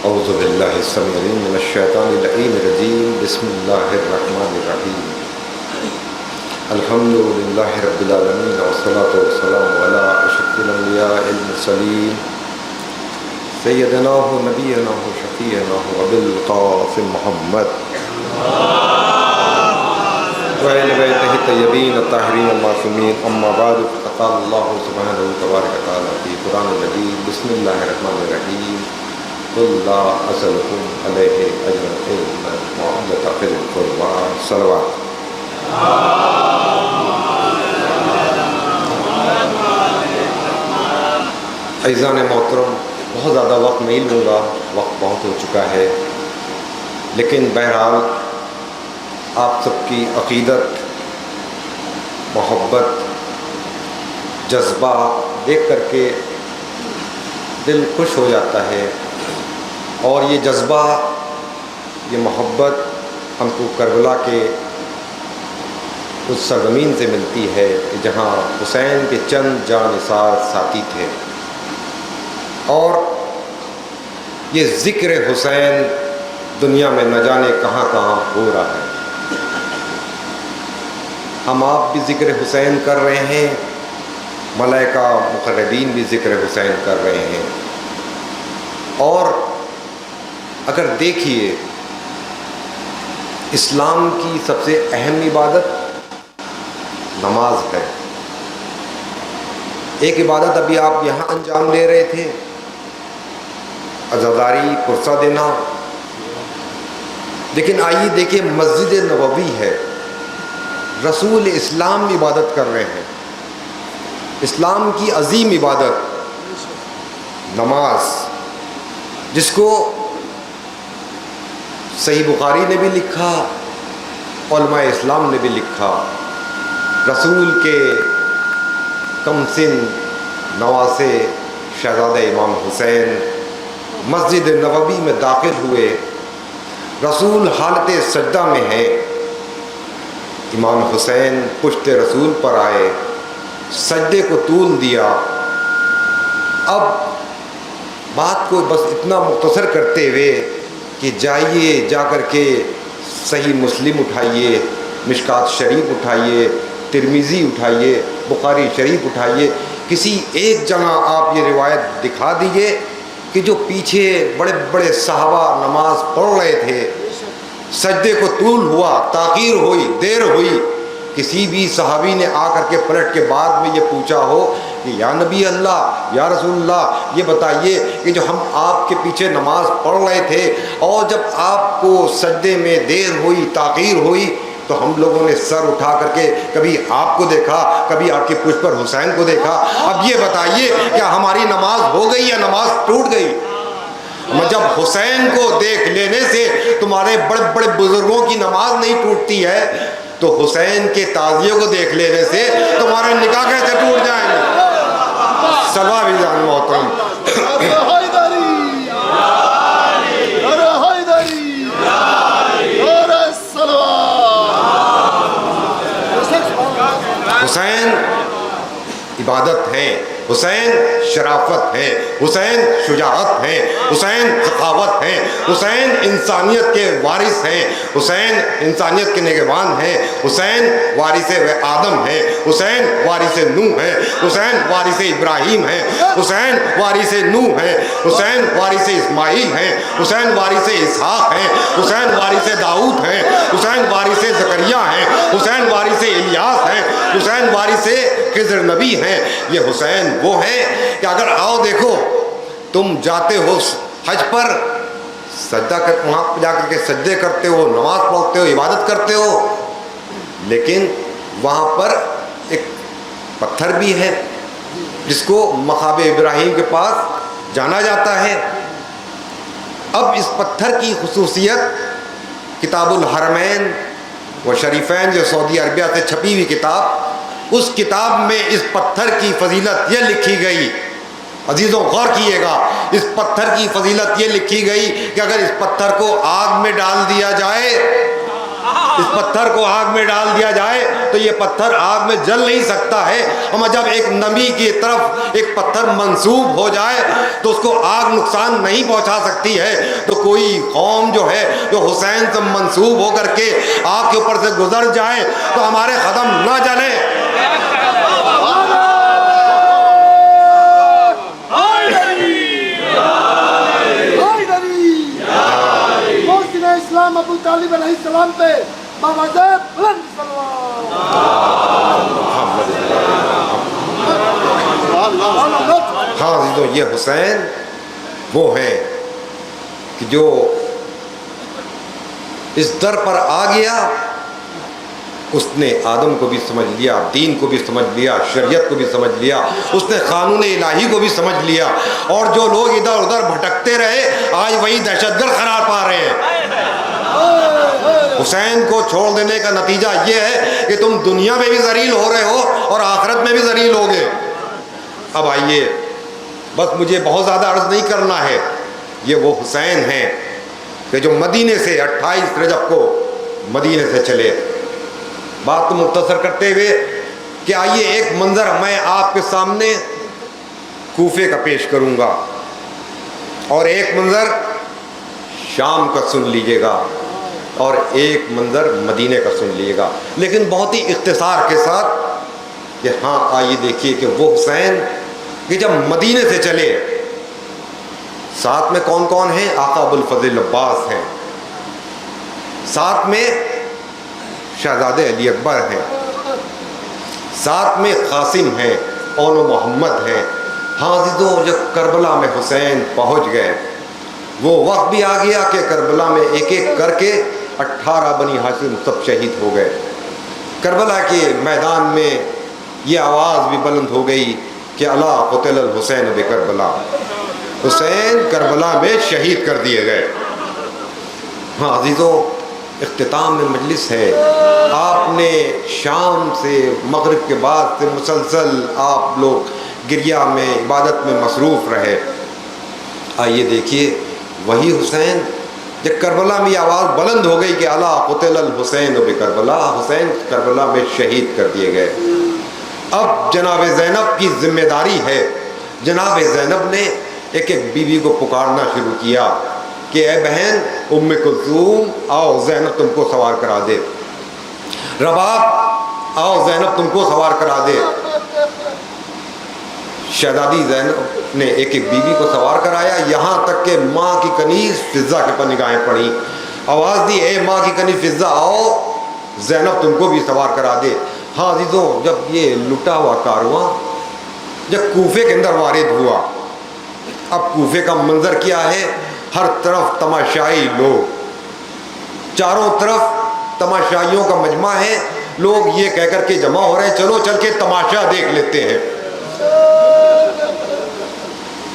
اعوذ باللہ السمیع العلیم من الشیطان اللعین الرجیم بسم اللہ الرحمن الرحیم الحمد للہ رب العالمین والصلاة والسلام علی اشرف الانبیاء المرسلین سیدنا و نبینا و شفیعنا و ابی القاسم محمد وعلى بیتہ الطیبین الطاہرین المعصومین اما بعد فقال اللہ سبحانہ تبارک وتعالی فی قرآن المجید بسم اللہ الرحمن الرحیم قل لا اسألکم علیہ اجرا الا المودۃ فی القربى صلوات۔ عزیزان محترم، بہت زیادہ وقت نہیں لوں گا، وقت بہت ہو چکا ہے، لیکن بہرحال آپ سب کی عقیدت، محبت، جذبہ دیکھ کر کے دل خوش ہو جاتا ہے، اور یہ جذبہ، یہ محبت ہم کو کربلا کے اس سرزمین سے ملتی ہے کہ جہاں حسین کے چند جاں نثار ساتھی تھے، اور یہ ذکر حسین دنیا میں نہ جانے کہاں کہاں ہو رہا ہے۔ ہم آپ بھی ذکر حسین کر رہے ہیں، ملائکہ مقربین بھی ذکر حسین کر رہے ہیں، اور اگر دیکھیے اسلام کی سب سے اہم عبادت نماز ہے۔ ایک عبادت ابھی آپ یہاں انجام دے رہے تھے، عزاداری پرسہ دینا، لیکن آئیے دیکھیں مسجد نبوی ہے، رسول اسلام عبادت کر رہے ہیں، اسلام کی عظیم عبادت نماز، جس کو صحیح بخاری نے بھی لکھا، علماء اسلام نے بھی لکھا، رسول کے کم سن نواسے شہزادہ امام حسین مسجد نبوی میں داخل ہوئے، رسول حالت سجدہ میں ہے، امام حسین پشت رسول پر آئے، سجدے کو طول دیا۔ اب بات کو بس اتنا مختصر کرتے ہوئے کہ جائیے جا کر کے صحیح مسلم اٹھائیے، مشکات شریف اٹھائیے، ترمذی اٹھائیے، بخاری شریف اٹھائیے، کسی ایک جگہ آپ یہ روایت دکھا دیجئے کہ جو پیچھے بڑے بڑے صحابہ نماز پڑھ رہے تھے، سجدے کو طول ہوا، تاخیر ہوئی، دیر ہوئی، کسی بھی صحابی نے آ کر کے پلٹ کے بعد میں یہ پوچھا ہو کہ یا نبی اللہ، یا رسول اللہ، یہ بتائیے کہ جو ہم آپ کے پیچھے نماز پڑھ رہے تھے اور جب آپ کو سجدے میں دیر ہوئی، تاخیر ہوئی، تو ہم لوگوں نے سر اٹھا کر کے کبھی آپ کو دیکھا، کبھی آپ کی پشت پر حسین کو دیکھا، اب یہ بتائیے کیا ہماری نماز ہو گئی یا نماز ٹوٹ گئی؟ جب حسین کو دیکھ لینے سے تمہارے بڑے بڑے بزرگوں کی نماز نہیں ٹوٹتی ہے، تو حسین کے تعزیے کو دیکھ لینے سے تمہارے نکاح کیسے ٹوٹ جائیں گے؟ صلوات بھی جان محترم۔ حسین عبادت ہے، حسین شرافت ہے، حسین شجاعت ہے، حسین سخاوت ہے، حسین انسانیت کے وارث ہیں، حسین انسانیت کے نگہبان ہیں، حسین وارث آدم ہے، حسین وارث نوح ہے، حسین وارث ابراہیم ہے، حسین وارث نوح ہے، حسین وارث اسماعیل ہے، حسین وارث اسحاق ہے، حسین وارث داؤد ہے، حسین وارث زکریا ہے، حسین وارث الیاس ہے، حسین وارث خضر نبی ہیں۔ یہ حسین وہ ہے کہ اگر آؤ دیکھو، تم جاتے ہو حج پر، سجدہ وہاں جا کر کے سجدے کرتے ہو، نماز پڑھتے ہو، عبادت کرتے ہو، لیکن وہاں پر ایک پتھر بھی ہے جس کو مقام ابراہیم کے پاس جانا جاتا ہے۔ اب اس پتھر کی خصوصیت کتاب الحرمین و شریفین جو سعودی عربیہ سے چھپی ہوئی کتاب، اس کتاب میں اس پتھر کی فضیلت یہ لکھی گئی، عزیزوں غور کیجیے گا، اس پتھر کی فضیلت یہ لکھی گئی کہ اگر اس پتھر کو آگ میں ڈال دیا جائے اس پتھر کو آگ میں ڈال دیا جائے تو یہ پتھر آگ میں جل نہیں سکتا ہے، اما جب ایک نبی کی طرف ایک پتھر منسوب ہو جائے تو اس کو آگ نقصان نہیں پہنچا سکتی ہے۔ تو کوئی قوم جو ہے جو حسین سے منسوب ہو کر کے آگ کے اوپر سے گزر جائے تو ہمارے قدم نہ جلیں۔ اسلام ابو طالب علیہ السلام پہ باوجہ بلند سلوات۔ ہاں عزیزو، یہ حسین وہ ہیں کہ جو اس در پر آ گیا، اس نے آدم کو بھی سمجھ لیا، دین کو بھی سمجھ لیا، شریعت کو بھی سمجھ لیا، اس نے قانون الہی کو بھی سمجھ لیا، اور جو لوگ ادھر ادھر بھٹکتے رہے آج وہی دہشت گرد قرار پا رہے ہیں۔ حسین کو چھوڑ دینے کا نتیجہ یہ ہے کہ تم دنیا میں بھی ذلیل ہو رہے ہو اور آخرت میں بھی ذلیل ہوگے۔ اب آئیے، بس مجھے بہت زیادہ عرض نہیں کرنا ہے، یہ وہ حسین ہیں کہ جو مدینے سے 28 رجب کو مدینے سے چلے۔ بات مختصر کرتے ہوئے کہ آئیے ایک منظر میں آپ کے سامنے کوفے کا پیش کروں گا اور ایک منظر شام کا سن لیجئے گا اور ایک منظر مدینے کا سن لیجئے گا، لیکن بہت ہی اختصار کے ساتھ کہ ہاں آئیے دیکھیے کہ وہ حسین کہ جب مدینے سے چلے، ساتھ میں کون کون ہیں؟ آقا ابو الفضل عباس ہیں، ساتھ میں شہزادے علی اکبر ہیں، ساتھ میں قاسم ہیں، اون و محمد ہیں۔ ہاں عزیزو، جب کربلا میں حسین پہنچ گئے، وہ وقت بھی آ گیا کہ کربلا میں ایک ایک کر کے 18 بنی ہاشم سب شہید ہو گئے۔ کربلا کے میدان میں یہ آواز بھی بلند ہو گئی کہ الا قتل الحسین بکربلا، حسین کربلا میں شہید کر دیے گئے۔ ہاں عزیزو، اختتام میں مجلس ہے، آپ نے شام سے مغرب کے بعد سے مسلسل آپ لوگ گریہ میں عبادت میں مصروف رہے۔ آئیے دیکھیے وہی حسین، جب کربلا میں یہ آواز بلند ہو گئی کہ الا قتل الحسین بکربلا، حسین کربلا میں شہید کر دیے گئے۔ اب جناب زینب کی ذمہ داری ہے، جناب زینب نے ایک ایک بیوی کو پکارنا شروع کیا کہ اے بہن ام کلثوم آؤ زینب تم کو سوار کرا دے، رباب آؤ زینب تم کو سوار کرا دے۔ شہزادی زینب نے ایک ایک بیوی کو سوار کرایا، یہاں تک کہ ماں کی کنیز فضہ کے پر نگاہیں پڑی، آواز دی اے ماں کی کنیز فضہ آؤ زینب تم کو بھی سوار کرا دے۔ ہاں عزیزوں، جب یہ لٹا ہوا کارواں جب کوفے کے اندر وارد ہوا، اب کوفے کا منظر کیا ہے؟ ہر طرف تماشائی لوگ، چاروں طرف تماشائیوں کا مجمع ہے، لوگ یہ کہہ کر کے جمع ہو رہے ہیں چلو چل کے تماشا دیکھ لیتے ہیں۔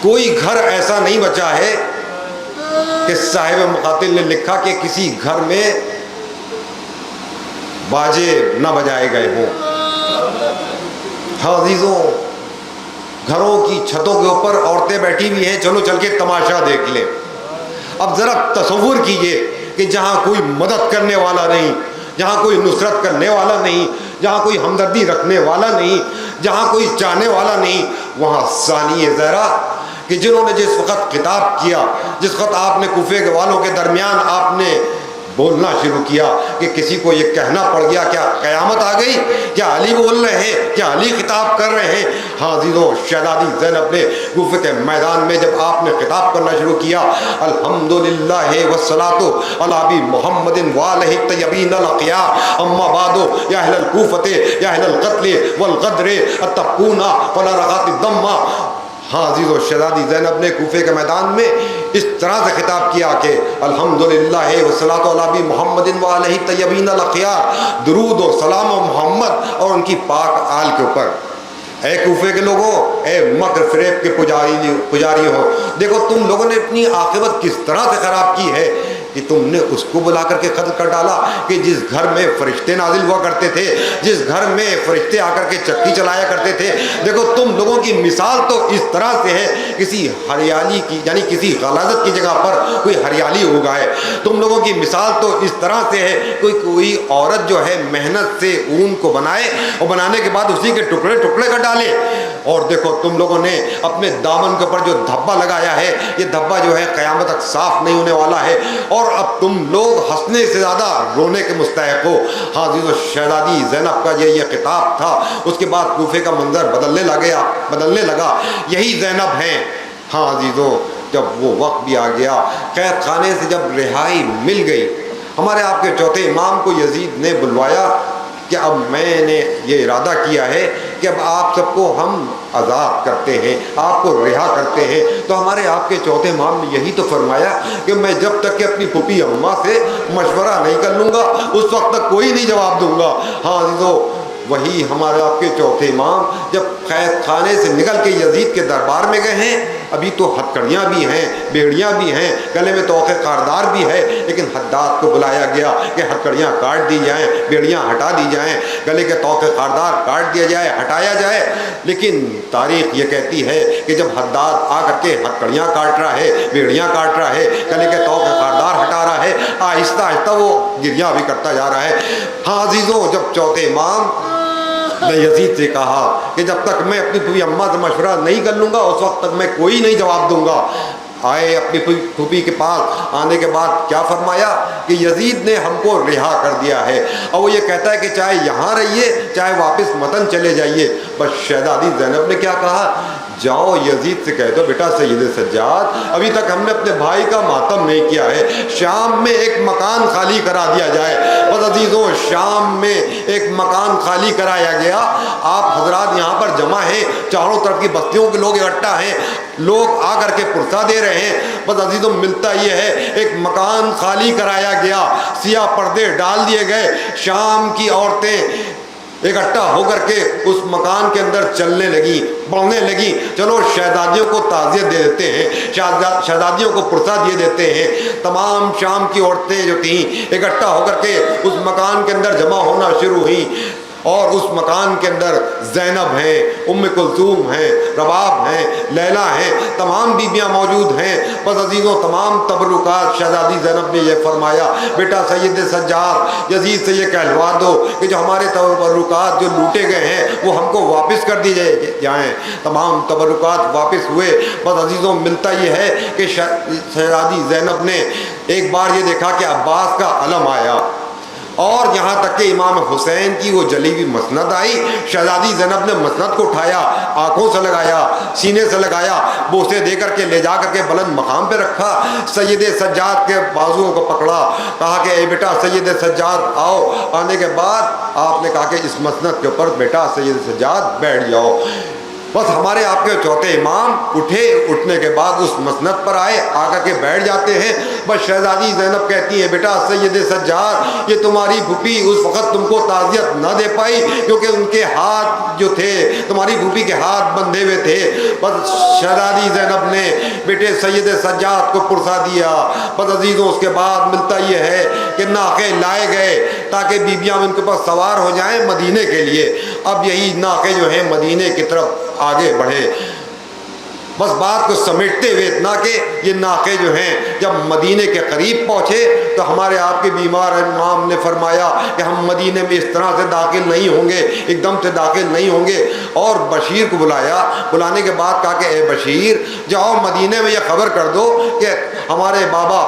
کوئی گھر ایسا نہیں بچا ہے کہ صاحب مقاتل نے لکھا کہ کسی گھر میں باجے نہ بجائے گئے ہوں۔ ہاں عزیزوں، گھروں کی چھتوں کے اوپر عورتیں بیٹھی ہوئی ہیں، چلو چل کے تماشا دیکھ لیں۔ اب ذرا تصور کیجئے کہ جہاں کوئی مدد کرنے والا نہیں، جہاں کوئی نصرت کرنے والا نہیں، جہاں کوئی ہمدردی رکھنے والا نہیں، جہاں کوئی چاہنے والا نہیں، وہاں ثانی زہرا کہ جنہوں نے جس وقت خطاب کیا، جس وقت آپ نے کوفے کے والوں کے درمیان آپ نے بولنا شروع کیا کہ کسی کو یہ کہنا پڑ گیا کیا قیامت آ گئی، کیا علی بول رہے ہیں، کیا علی خطاب کر رہے ہیں۔ ہاں عزیزوں، شہزادی زینب نے کوفے کے میدان میں جب آپ نے خطاب کرنا شروع کیا، الحمدللہ والصلاۃ علی محمد وآلہ الطیبین الاخیار، اما بعد یا اہل الکوفۃ یا اہل القتل والغدر اتقون فلا رغات الدم۔ ہاں عزیزو، شہزادی زینب نے کوفے کے میدان میں اس طرح سے خطاب کیا کہ الحمدللہ والصلاۃ علی محمد وآلہ الطیبین الاخیار، درود و سلام و محمد اور ان کی پاک آل کے اوپر۔ اے کوفے کے لوگوں، اے مکر فریب کے پجاری ہو، دیکھو تم لوگوں نے اپنی عاقبت کس طرح سے خراب کی ہے کہ تم نے اس کو بلا کر کے قتل کر ڈالا کہ جس گھر میں فرشتے نازل ہوا کرتے تھے، جس گھر میں فرشتے آ کر کے چکی چلایا کرتے تھے۔ دیکھو تم لوگوں کی مثال تو اس طرح سے ہے، کسی ہریالی کی یعنی کسی غلاظت کی جگہ پر کوئی ہریالی اگائے۔ تم لوگوں کی مثال تو اس طرح سے ہے، کوئی عورت جو ہے محنت سے اون کو بنائے اور بنانے کے بعد اسی کے ٹکڑے ٹکڑے کر ڈالے۔ اور دیکھو تم لوگوں نے اپنے دامن کے اوپر جو دھبا لگایا ہے، یہ دھبا جو ہے قیامت تک صاف نہیں ہونے والا ہے، اور اب تم لوگ ہنسنے سے زیادہ رونے کے مستحق ہو۔ ہاں جی، تو شہزادی زینب کا یہ خطاب تھا۔ اس کے بعد کوفے کا منظر بدلنے لگا۔ یہی زینب ہیں۔ ہاں عزیزو، جب وہ وقت بھی آ گیا، قید خانے سے جب رہائی مل گئی، ہمارے آپ کے چوتھے امام کو یزید نے بلوایا کہ اب میں نے یہ ارادہ کیا ہے کہ اب آپ سب کو ہم آزاد کرتے ہیں، آپ کو رہا کرتے ہیں۔ تو ہمارے آپ کے چوتھے امام نے یہی تو فرمایا کہ میں جب تک کہ اپنی پھوپھی اماں سے مشورہ نہیں کر لوں گا اس وقت تک کوئی نہیں جواب دوں گا۔ ہاں عزیزو، وہی ہمارے آپ کے چوتھے امام جب قید خانے سے نکل کے یزید کے دربار میں گئے ہیں، ابھی تو ہتکڑیاں بھی ہیں، بیڑیاں بھی ہیں، گلے میں توق خاردار بھی ہے، لیکن حداد کو بلایا گیا کہ ہتکڑیاں کاٹ دی جائیں، بیڑیاں ہٹا دی جائیں، گلے کے توق خاردار کاٹ دیا جائے، ہٹایا جائے۔ لیکن تاریخ یہ کہتی ہے کہ جب حداد آ کر کے ہتکڑیاں کاٹ رہا ہے، بیڑیاں کاٹ رہا ہے، گلے کے توق خاردار ہٹا رہا ہے، آہستہ آہستہ وہ گریاں بھی کرتا جا رہا ہے۔ ہاں عزیزوں، جب چوتھے امام نے یزید سے کہا کہ جب تک میں اپنی پھوپھی اماں سے مشورہ نہیں کر لوں گا اس وقت تک میں کوئی نہیں جواب دوں گا، آئے اپنی پھوپھی کے پاس آنے کے بعد کیا فرمایا کہ یزید نے ہم کو رہا کر دیا ہے، اور وہ یہ کہتا ہے کہ چاہے یہاں رہیے چاہے واپس وطن چلے جائیے۔ بس شہزادی زینب نے کیا کہا، جاؤ یزید سے کہہ دو بیٹا سید سجاد ابھی تک ہم نے اپنے بھائی کا ماتم نہیں کیا ہے، شام میں ایک مکان خالی کرا دیا جائے۔ بس عزیزوں، شام میں ایک مکان خالی کرایا گیا، آپ حضرات یہاں پر جمع ہیں، چاروں طرف کی بستیوں کے لوگ اکٹھا ہیں، لوگ آ کر کے پرسہ دے رہے ہیں۔ بس عزیزوں، ملتا یہ ہے ایک مکان خالی کرایا گیا، سیاہ پردے ڈال دیے گئے، شام کی عورتیں اکٹھا ہو کر کے اس مکان کے اندر چلنے لگی، بڑھنے لگی، چلو شہزادیوں کو تعزیت دے دیتے ہیں، شہزادیوں کو پرسہ دیے دیتے ہیں۔ تمام شام کی عورتیں جو تھیں اکٹھا ہو کر کے اس مکان کے اندر جمع ہونا شروع ہوئیں، اور اس مکان کے اندر زینب ہیں، ام کلثوم ہیں، رباب ہیں، لیلا ہیں، تمام بیبیاں موجود ہیں۔ بس عزیزوں، تمام تبرکات شہزادی زینب نے یہ فرمایا، بیٹا سید سجاد یزید سے یہ کہلوا دو کہ جو ہمارے تبرکات جو لوٹے گئے ہیں وہ ہم کو واپس کر دی جائیں۔ تمام تبرکات واپس ہوئے۔ بس عزیزوں، ملتا یہ ہے کہ شہزادی زینب نے ایک بار یہ دیکھا کہ عباس کا علم آیا، اور یہاں تک کہ امام حسین کی وہ جلی ہوئی مسند آئی، شہزادی زینب نے مسند کو اٹھایا، آنکھوں سے لگایا، سینے سے لگایا، بوسے دے کر کے لے جا کر کے بلند مقام پہ رکھا، سید سجاد کے بازوؤں کو پکڑا، کہا کہ اے بیٹا سید سجاد آؤ۔ آنے کے بعد آپ نے کہا کہ اس مسند کے اوپر بیٹا سید سجاد بیٹھ جاؤ۔ بس ہمارے آپ کے چوتھے امام اٹھے، اٹھنے کے بعد اس مسند پر آئے، آ کر کے بیٹھ جاتے ہیں۔ بس شہزادی زینب کہتی ہے بیٹا سید سجاد یہ تمہاری پھوپھی اس وقت تم کو تعزیت نہ دے پائی کیونکہ ان کے ہاتھ جو تھے تمہاری پھوپھی کے ہاتھ بندھے ہوئے تھے۔ بس شہزادی زینب نے بیٹے سید سجاد کو پرسا دیا۔ بس عزیزوں، اس کے بعد ملتا یہ ہے کہ ناقے لائے گئے تاکہ بیبیاں ان کے پاس سوار ہو جائیں مدینے کے لیے۔ اب یہی ناقے جو ہیں مدینے کی طرف آگے بڑھے۔ بس بات کو سمیٹتے ہوئے اتنا کہ یہ ناقے جو ہیں جب مدینے کے قریب پہنچے تو ہمارے آپ کے بیمار امام نے فرمایا کہ ہم مدینے میں اس طرح سے داخل نہیں ہوں گے، ایک دم سے داخل نہیں ہوں گے، اور بشیر کو بلایا۔ بلانے کے بعد کہا کہ اے بشیر جاؤ مدینے میں یہ خبر کر دو کہ ہمارے بابا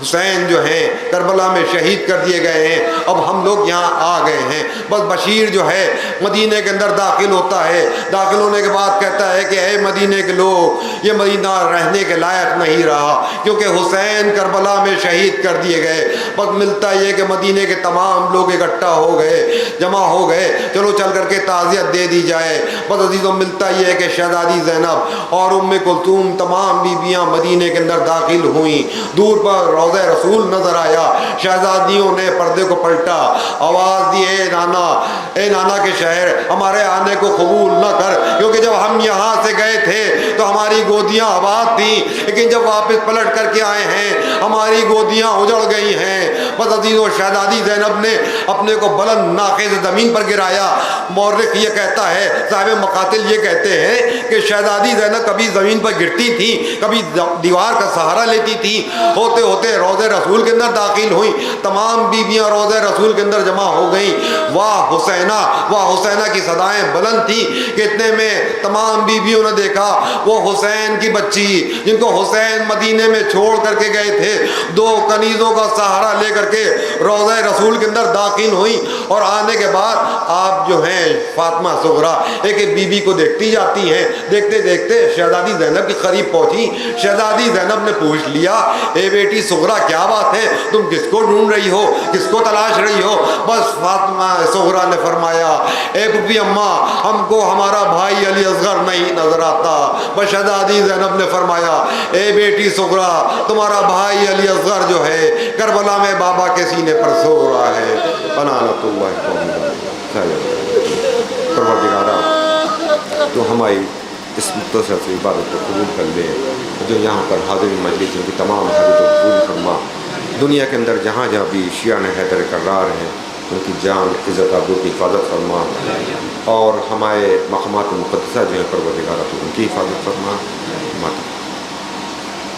حسین جو ہیں کربلا میں شہید کر دیے گئے ہیں، اب ہم لوگ یہاں آ گئے ہیں۔ بس بشیر جو ہے مدینے کے اندر داخل ہوتا ہے، داخل ہونے کے بعد کہتا ہے کہ اے مدینے کے لوگ یہ مدینہ رہنے کے لائق نہیں رہا کیونکہ حسین کربلا میں شہید کر دیے گئے۔ بس ملتا یہ کہ مدینے کے تمام لوگ اکٹھا ہو گئے، جمع ہو گئے، چلو چل کر کے تعزیت دے دی جائے۔ بس عزیزوں، ملتا یہ ہے کہ شہزادی زینب اور ام کلثوم تمام بیبیاں مدینے کے اندر داخل ہوئیں۔ دور پر روضہ رسول نظر آیا، شہزادیوں نے پردے کو پلٹا، آواز دی اے نانا کے شہر ہمارے آنے کو قبول نہ کر، کیونکہ جب ہم یہاں سے گئے تھے تو ہماری گودیاں آباد تھیں، لیکن جب واپس پلٹ کر کے آئے ہیں ہماری گودیاں اجڑ گئی ہیں۔ بس عزیز و شہزادی زینب نے اپنے کو بلند ناقے سے زمین پر گرایا۔ مورخ یہ کہتا ہے، صاحب مقاتل یہ کہتے ہیں کہ شہزادی زینب کبھی زمین پر گرتی تھی، کبھی دیوار کا سہارا لیتی تھی، ہوتے ہوتے روضہ رسول کے اندر داخل ہوئیں، تمام بیویاں روضہ رسول کے اندر جمع ہو گئیں۔ واہ حسینہ، واہ حسینہ کی صدائیں بلند تھی کہ اتنے میں تمام بیویوں نے دیکھا وہ حسین کی بچی جن کو حسین مدینے میں چھوڑ کر کے گئے تھے، دو کنیزوں کا سہارا لے کر کے روضہ رسول کے اندر داخل ہوئیں، اور آنے کے بعد آپ جو ہیں فاطمہ صغریٰ ایک ایک بیوی کو دیکھتی جاتی ہیں، دیکھتے دیکھتے شہزادی زینب کے قریب پہنچی۔ شہزادی زینب نے پوچھ لیا، اے بیٹی صغریٰ کیا بات ہے، تم کس کو ڈھونڈ رہی ہو، کس کو تلاش رہی ہو؟ بس فاطمہ صغریٰ نے فرمایا، اے پھپھی اماں ہم کو ہمارا بھائی علی اصغر نہیں نظر آتا۔ بس شہزادی زینب نے فرمایا، اے بیٹی صغریٰ تمہارا بھائی علی اصغر جو ہے کربلا میں بابا کے سینے پر سو رہا ہے۔ بنالۃ اللہ پروردگارا تو ہماری اس مختصر سی عبادت کو قبول کر لے، جو یہاں پر حاضر مجلس ان کی تمام حاجتوں کو پوری فرما۔ دنیا کے اندر جہاں جہاں بھی شیعہ حیدر کرار ہیں ان کی جان عزت آبرو کی حفاظت فرما، اور ہمارے مقامات مقدسہ جو ہیں پروردگارا تو ان کی حفاظت فرما۔